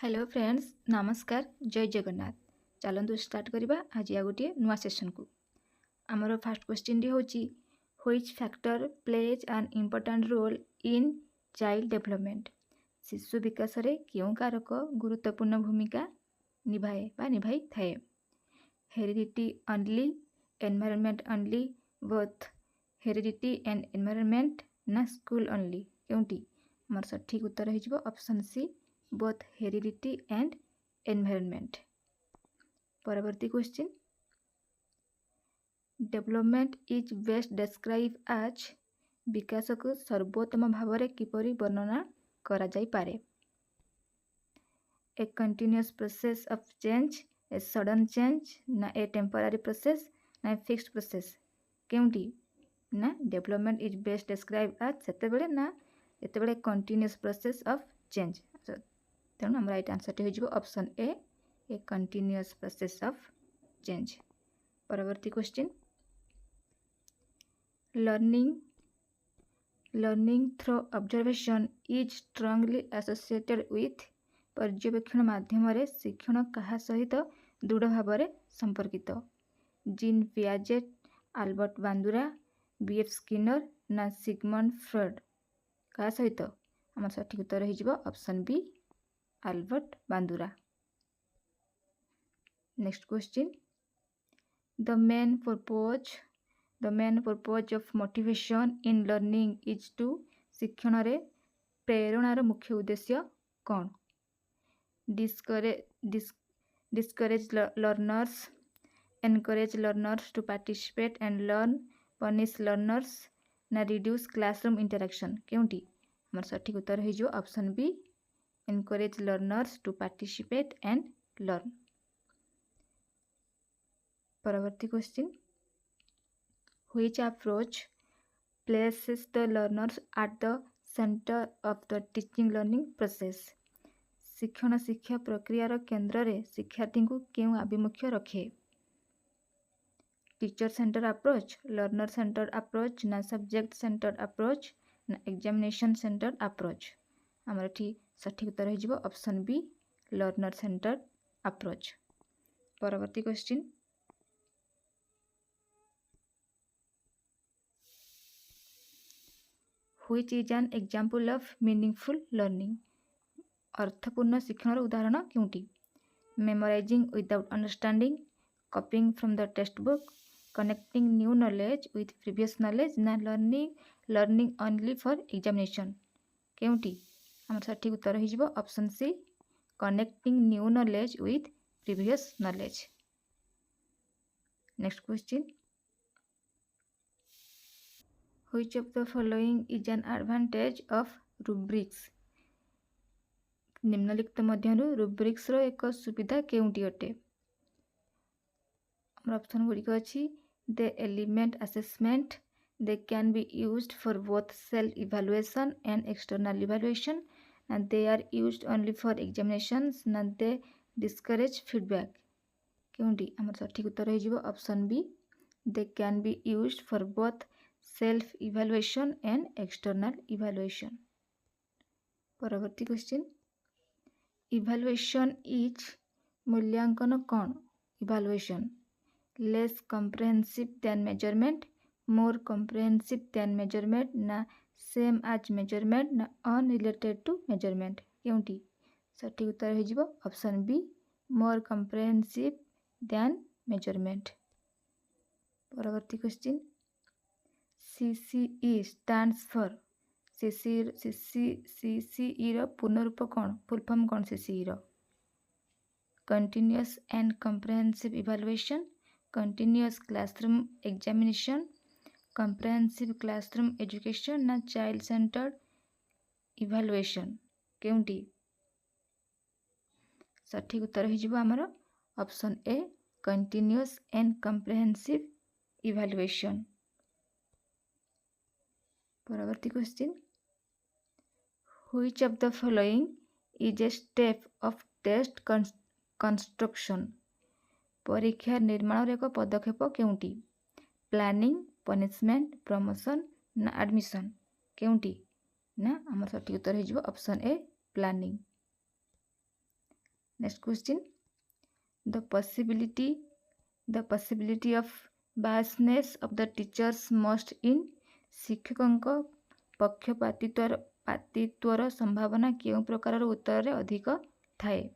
Hello friends नमस्कार जय जगन्नाथ चलतु स्टार्ट करवा आज आ गोटे नुआ सेशन को आमर फास्ट क्वेश्चन होची which factor plays an important role in child development शिशु विकास रे क्यों कारक गुरुत्वपूर्ण भूमिका निभाए बा निभाई थाए heredity only environment only both heredity and environment ना स्कूल ओनली क्योंटी आमर सठिक उत्तर हो option C both heredity and environment. परवर्ती question development is best describe आज विकास को सर्वोत्तम भाव में किपरि वर्णना करा जाई पारे ए continuous process of change a sudden change ना ए टेम्पररी प्रोसेस ना ए फिक्स्ड प्रोसेस केउंटी ना डेवलपमेंट इज बेस्ट डिस्क्राइब आज सेते बेले ना एते बेले कंटिन्यूअस प्रोसेस ऑफ चेंज तेणु आम राइट आंसर हो option A continuous process of change परवर्ती question learning through observation is strongly associated with पर्यवेक्षण माध्यम शिक्षण क्या सहित दृढ़ भाव में संपर्कित Jean Piaget Albert Bandura BF Skinner ना सिगमंड फ्रॉइड क्या सहित आम सठिक उत्तर हो option B Albert Bandura next question the main purpose of motivation in learning is to शिक्षण रे प्रेरणार मुख्य उद्देश्य कौन discourage learners encourage learners to participate and learn punish learners ना रिड्यूस क्लासरूम इंटरेक्शन क्योंटी हमार सठिक उत्तर हो option B encourage learners to participate and learn. परवर्ती question which approach places the learners at the center of the teaching learning process शिक्षण शिक्षा प्रक्रियार केन्द्र रे शिक्षार्थी को क्यों आभिमुख्य रखे teacher centre approach learner centre approach ना सब्जेक्ट सेंटर अप्रोच ना एग्जामिनेशन सेंटर अप्रोच आमर ठीक सठिक उत्तर हो option B learner centre approach परवर्ती question which is an example of meaningful learning अर्थपूर्ण शिक्षण उदाहरण क्योंटी memorising without understanding copying from the textbook connecting new knowledge with previous knowledge ना लर्निंग ओनली फॉर एग्जामिनेशन क्योंटी आम सठिक उत्तर हो option C connecting new knowledge with previous knowledge next question which of the following is an advantage of rubrics निम्नलिखित मध्यरु rubrics रो एक सुविधा केउंटी अटे हमर ऑप्शन गुडी को अछि the element assessment they can be used for both self evaluation and external evaluation and they are used only for examinations and they discourage feedback क्योंटी आमर सठिक उत्तर हो option B they can be used for both self evaluation and external evaluation परवर्ती question evaluation is मूल्यांकन कौन evaluation less comprehensive than measurement more comprehensive than measurement ना same as measurement ना unrelated to measurement क्योंटी सठिक उत्तर हो option B more comprehensive than measurement परवर्ती question CCE stands for CCE रो पूर्ण रूप कौन फुल फॉर्म कौन CCE रो continuous and comprehensive evaluation continuous classroom examination comprehensive classroom education ना child centered evaluation केउंटी सठिक उत्तर हो आमर option A continuous and comprehensive evaluation परवर्ती question which of the following is a step of test construction परीक्षा निर्माण एक पदक्षेप केउंटी प्लानिंग पनिशमेंट प्रमोशन ना एडमिशन केउंटी ना आम सठिक उत्तर हो option A planning next question, the possibility of biasness of the teachers must in शिक्षकों पक्षपातित्वर संभावना केउं प्रकार उत्तर रे अधिक थाए?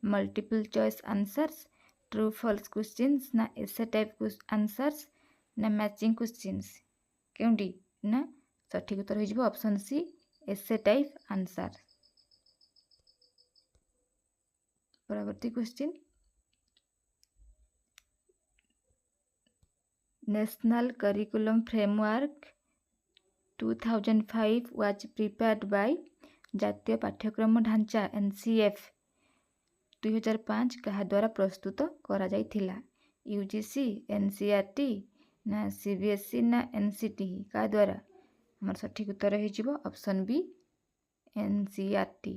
Multiple choice answers, true false questions ना एसे टाइप आंसर्स ना मैचिंग क्वेश्चंस? केउंटी ना सठिक उत्तर हो option C essay type answer. परवर्ती question, national curriculum framework 2005 was prepared by जातीय पाठ्यक्रम ढांचा एनसीएफ 2005 कहा द्वारा प्रस्तुत करा जाइथिला? यूजीसी, एनसीईआरटी ना सीबीएसई ना एनसीटी का द्वारा? हमर सठिक उत्तर हो ऑप्शन बी एनसीईआरटी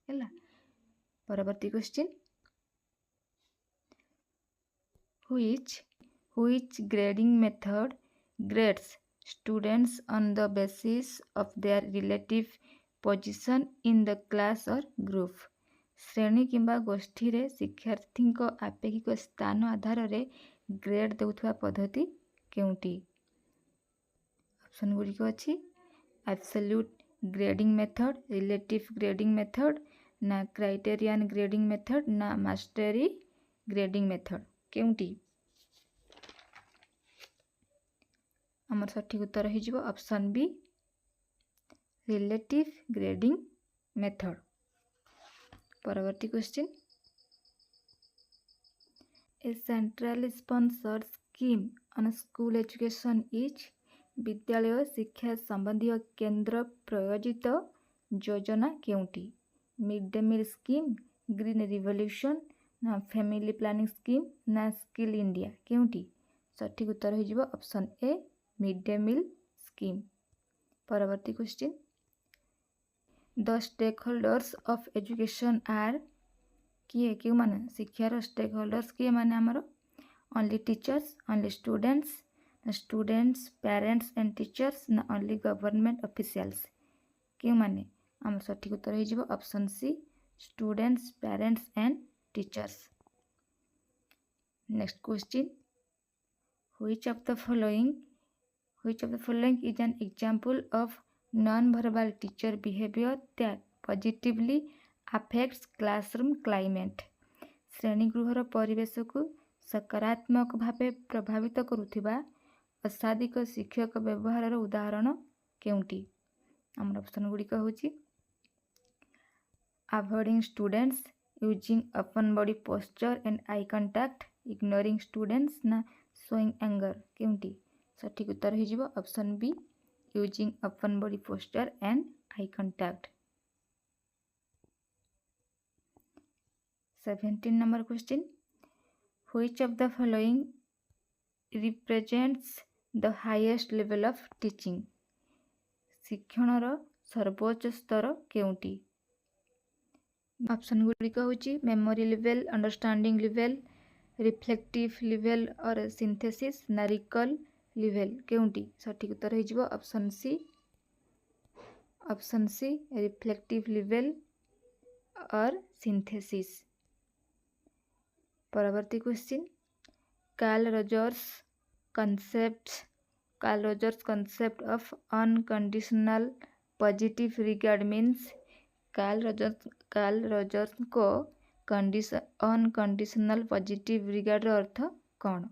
हैला। परवर्ती question, which grading method grades students on the basis of their relative position in the class or group? श्रेणी किंबा गोष्ठी रे शिक्षार्थी आपेक्षिक स्थान आधार रे ग्रेड देउथवा पद्धति केउंटी? ऑप्शन गुड़िक अछि absolute grading method, relative grading method ना क्राइटेरियन ग्रेडिंग मेथड ना मास्टरी ग्रेडिंग मेथड? केउंटी? आमर सठिक उत्तर हो option B relative grading method. परवर्ती question, a central sponsored scheme on school education is विद्यालय शिक्षा संबंधी केंद्र प्रायोजित योजना केउंटी? Mid day meal scheme, green revolution ना फैमिली प्लानिंग स्कीम ना स्किल इंडिया? केउंटी? सठिक उत्तर हो option A mid day meal scheme. परवर्ती question, the stakeholders of education are किए क्यों माने? शिक्षार स्टेक होल्डर्स किए माने आमर only teachers, only students, parents and teachers ना ओनली गवर्नमेंट ऑफिशियल्स? क्यों माने? आम सठिक उत्तर हो option C students, parents and teachers. Next question, which of the following is an example of non-verbal teacher behavior that positively affects classroom climate? श्रेणीगृहर परिवेश को सकारात्मक भावे प्रभावित करुथिबा असादिक शिक्षक व्यवहार उदाहरण केउंटी? आमर ऑप्शन गुड़िक होची avoiding students, using open body posture and eye contact, ignoring students ना शोइंग एंगर? केउंटी? सठिक उत्तर हो option be using open body posture and eye contact. 17 number question, which of the following represents the highest level of teaching? शिक्षणर सर्वोच्च स्तर केउंटी? Option गुड़िक होची memory level, understanding level, reflective level और सिंथेसिस ना रिकॉल लेवल? केउंटी? सठिक उत्तर हो ऑप्शन सी रिफ्लेक्टिव लेवल और सिंथेसिस। परवर्ती question, Carl Rogers concept of unconditional positive regard means? Carl Rogers को अनकंडीशनल पॉजिटिव रिगार्ड अर्थ कौन?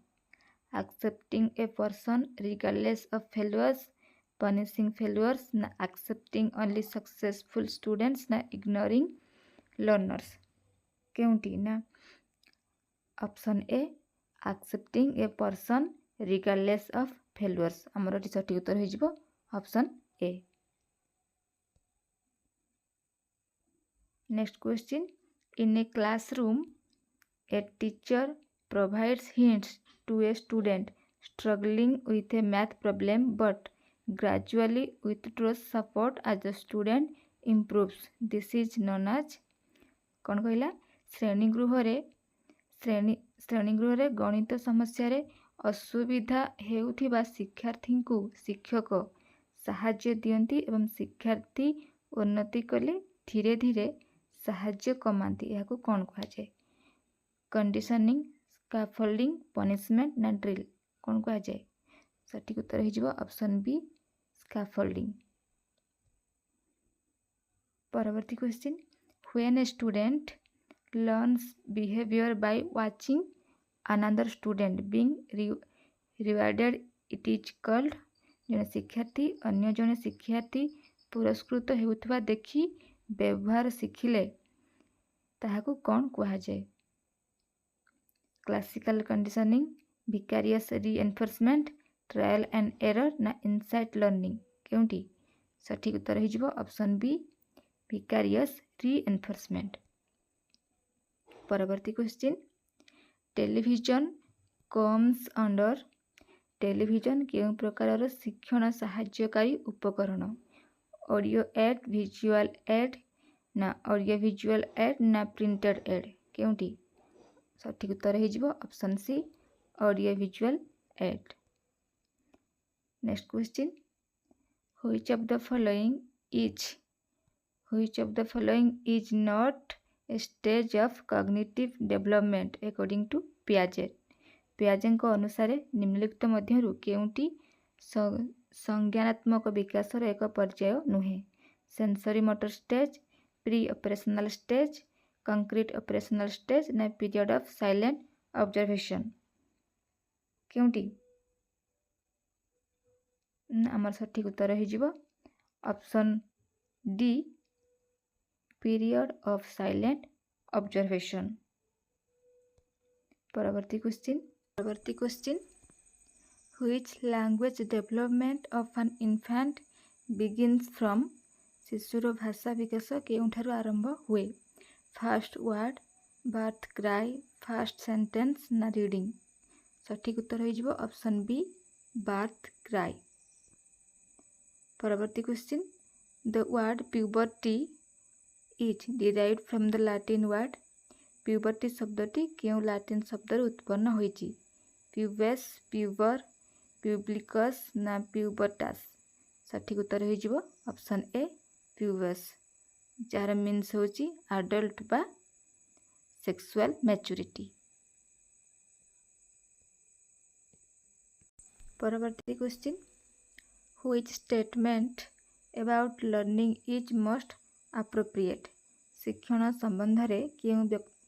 Accepting a person regardless of failures, punishing failures ना एक्सेप्टिंग ओनली सक्सेसफुल स्टूडेंट्स ना ignoring learners? केउंटी? ना option A accepting a person regardless of failures. आमर सठिक उत्तर हो option A. Next question, in a classroom a teacher provides hints to a student struggling with a math problem but gradually withdraws support as the student improves. This is known as? कौन कहला? श्रेणीगृह गणित समस्या रे असुविधा हेउथिबा शिक्षार्थी को शिक्षक साहाय्य दियंती एवं शिक्षार्थी उन्नति कले धीरे धीरे ସାହାଯ୍ୟ କମାନ୍ତି ଏହାକୁ କ'ଣ କୁହାଯାଏ? କଣ୍ଡିସନିଂ, ସ୍କାଫୋଲ୍ଡିଂ, ପନିଶମେଣ୍ଟ ନା ଡ୍ରିଲ୍? କ'ଣ କୁହାଯାଏ? ସଠିକ୍ ଉତ୍ତର ହୋଇଯିବ ଅପସନ୍ ବି ସ୍କାଫୋଲ୍ଡିଂ। ପରବର୍ତ୍ତୀ question, when a student learns behavior by watching another student being rewarded it is called? ଜଣେ ଶିକ୍ଷାର୍ଥୀ ଅନ୍ୟ ଜଣେ ଶିକ୍ଷାର୍ଥୀ ପୁରସ୍କୃତ ହେଉଥିବା ଦେଖି ବ୍ୟବହାର ଶିଖିଲେ ତାହାକୁ କ'ଣ କୁହାଯାଏ? Classical conditioning, vicarious reinforcement, trial and error ନା ଇନସାଇଟ୍ ଲର୍ଣ୍ଣିଂ? କେଉଁଠି? ସଠିକ୍ ଉତ୍ତର ହୋଇଯିବ ଅପସନ୍ ବି ଭିକାରିୟସ୍ ରିଏନଫୋର୍ସମେଣ୍ଟ। ପରବର୍ତ୍ତୀ question, television comes under? Television କେଉଁ ପ୍ରକାରର ଶିକ୍ଷଣ ସାହାଯ୍ୟକାରୀ ଉପକରଣ? ଅଡ଼ିଓ ଏଡ୍, ଭିଜୁଆଲ ଏଡ୍ ନା ଅଡ଼ିଓ ଭିଜୁଆଲ ଏଡ୍ ନା ପ୍ରିଣ୍ଟେଡ୍ ଏଡ୍? କେଉଁଠି? ସଠିକ୍ ଉତ୍ତର ହୋଇଯିବ option C audio visual aid. Next question, which of the following is not a stage of cognitive development according to Piaget? ପିଆଜେଙ୍କ ଅନୁସାରେ ନିମ୍ନଲିଖିତ ମଧ୍ୟରୁ କେଉଁଟି ସଂଜ୍ଞାନାତ୍ମକ ବିକାଶର ଏକ ପର୍ଯ୍ୟାୟ ନୁହେଁ? Sensory motor stage, pre operational stage, concrete operational stage ନା ପିରିୟଡ଼ ଅଫ୍ ସାଇଲେଣ୍ଟ ଅବଜରଭେସନ୍? କେଉଁଠି? ଆମର ସଠିକ୍ ଉତ୍ତର ହୋଇଯିବ option D period of silent observation. ପରବର୍ତ୍ତୀ question, which language development of an infant begins from? ଶିଶୁର ଭାଷା ବିକାଶ କେଉଁଠାରୁ ଆରମ୍ଭ ହୁଏ? First word, birth cry, first sentence ନା ରିଡ଼ିଂ? ସଠିକ୍ ଉତ୍ତର ହୋଇଯିବ ଅପସନ୍ ବି ବାର୍ଥ କ୍ରାଏ। ପରବର୍ତ୍ତୀ question, the word puberty is derived from the Latin word? puberty ଶବ୍ଦଟି କେଉଁ ଲାଟିନ୍ ଶବ୍ଦରୁ ଉତ୍ପନ୍ନ ହୋଇଛି? ପ୍ୟୁବେସ୍, ପ୍ୟୁବର, ପ୍ୟୁବ୍ଲିକସ୍ ନା ପ୍ୟୁବର୍ଟାସ୍? ସଠିକ୍ ଉତ୍ତର ହୋଇଯିବ ଅପସନ୍ ଏ ପ୍ୟୁବେସ୍, ଯାହାର ମିନ୍ସ ହେଉଛି ଆଡଲ୍ଟ ବା ସେକ୍ସୁଆଲ ମ୍ୟାଚୁରିଟି। ପରବର୍ତ୍ତୀ question, which statement about learning is most appropriate? ଶିକ୍ଷଣ ସମ୍ବନ୍ଧରେ କେଉଁ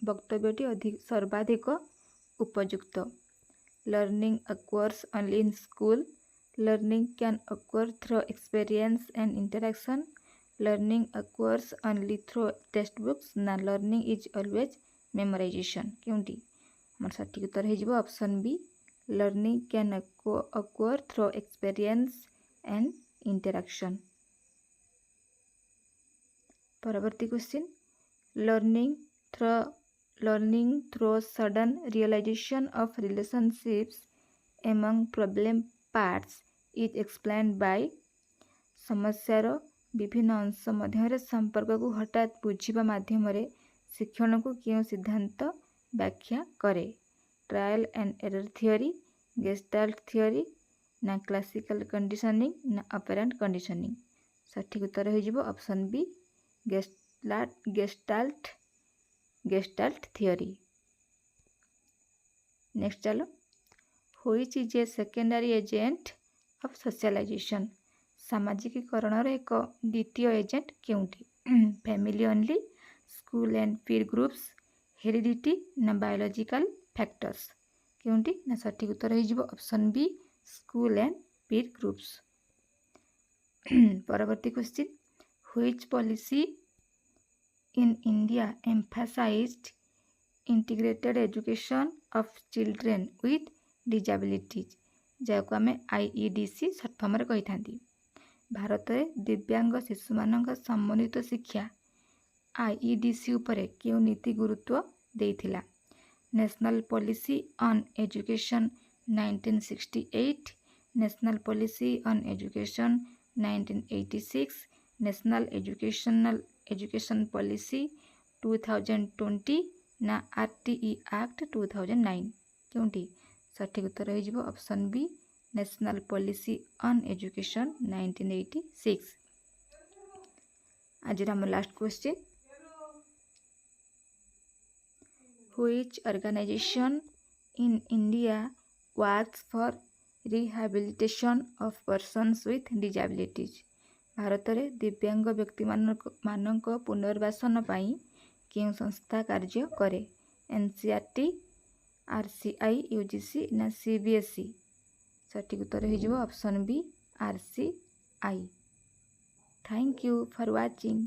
ବକ୍ତବ୍ୟଟି ସର୍ବାଧିକ ଉପଯୁକ୍ତ? Learning occurs only in school, learning can occur through experience and interaction, learning occurs only through textbooks ନା learning is always memorization? କେଉଁଠି? ଆମର ସଠିକ୍ ଉତ୍ତର ହୋଇଯିବ option B learning can occur through experience and interaction। ପରବର୍ତ୍ତୀ question, learning through sudden realization of relationships among problem parts is explained by? ସମସ୍ୟାର ବିଭିନ୍ନ ଅଂଶ ମଧ୍ୟରେ ସମ୍ପର୍କକୁ ହଠାତ୍ ବୁଝିବା ମାଧ୍ୟମରେ ଶିକ୍ଷଣକୁ କେଉଁ ସିଦ୍ଧାନ୍ତ ବ୍ୟାଖ୍ୟା କରେ? Trial and error theory, gestalt theory ନା କ୍ଲାସିକାଲ କଣ୍ଡିସନିଂ ନା ଅପେରାଣ୍ଟ କଣ୍ଡିସନିଂ? ସଠିକ୍ ଉତ୍ତର ହୋଇଯିବ option B gestalt theory. Next ଚାଲ, which is a secondary agent of socialization? ସାମାଜିକୀକରଣର ଏକ ଦ୍ୱିତୀୟ ଏଜେଣ୍ଟ କେଉଁଠି? Family only, school and peer groups, heredity ନା ବାୟୋଲୋଜିକାଲ ଫ୍ୟାକ୍ଟର୍ସ? କେଉଁଠି? ନା ସଠିକ୍ ଉତ୍ତର ହୋଇଯିବ option B school and peer groups. ପରବର୍ତ୍ତୀ question, which policy in India emphasized integrated education of children with disabilities? ଯାହାକୁ ଆମେ IEDC ସର୍ଟ ଫର୍ମରେ କହିଥାନ୍ତି। ଭାରତରେ ଦିବ୍ୟାଙ୍ଗ ଶିଶୁମାନଙ୍କ ସମନ୍ୱିତ ଶିକ୍ଷା IEDC ଉପରେ କେଉଁ ନୀତି ଗୁରୁତ୍ୱ ଦେଇଥିଲା? National policy on education 1968, national policy on education 1986, national education policy 2020 ନା RTE ଆକ୍ଟ 2009? କେଉଁଠି? ସଠିକ୍ ଉତ୍ତର ହୋଇଯିବ option B national policy on education 1986। ଆଜିର ଆମ last question, Which organization in India works for rehabilitation of persons with disabilities? ଭାରତରେ ଦିବ୍ୟାଙ୍ଗ ବ୍ୟକ୍ତିମାନଙ୍କ ପୁନର୍ବାସନ ପାଇଁ କେଉଁ ସଂସ୍ଥା କାର୍ଯ୍ୟ କରେ? NCERT, RCI, UGC ନା CBSE? ସଠିକ୍ ଉତ୍ତର ହୋଇଯିବ option B RCI। Thank you for watching.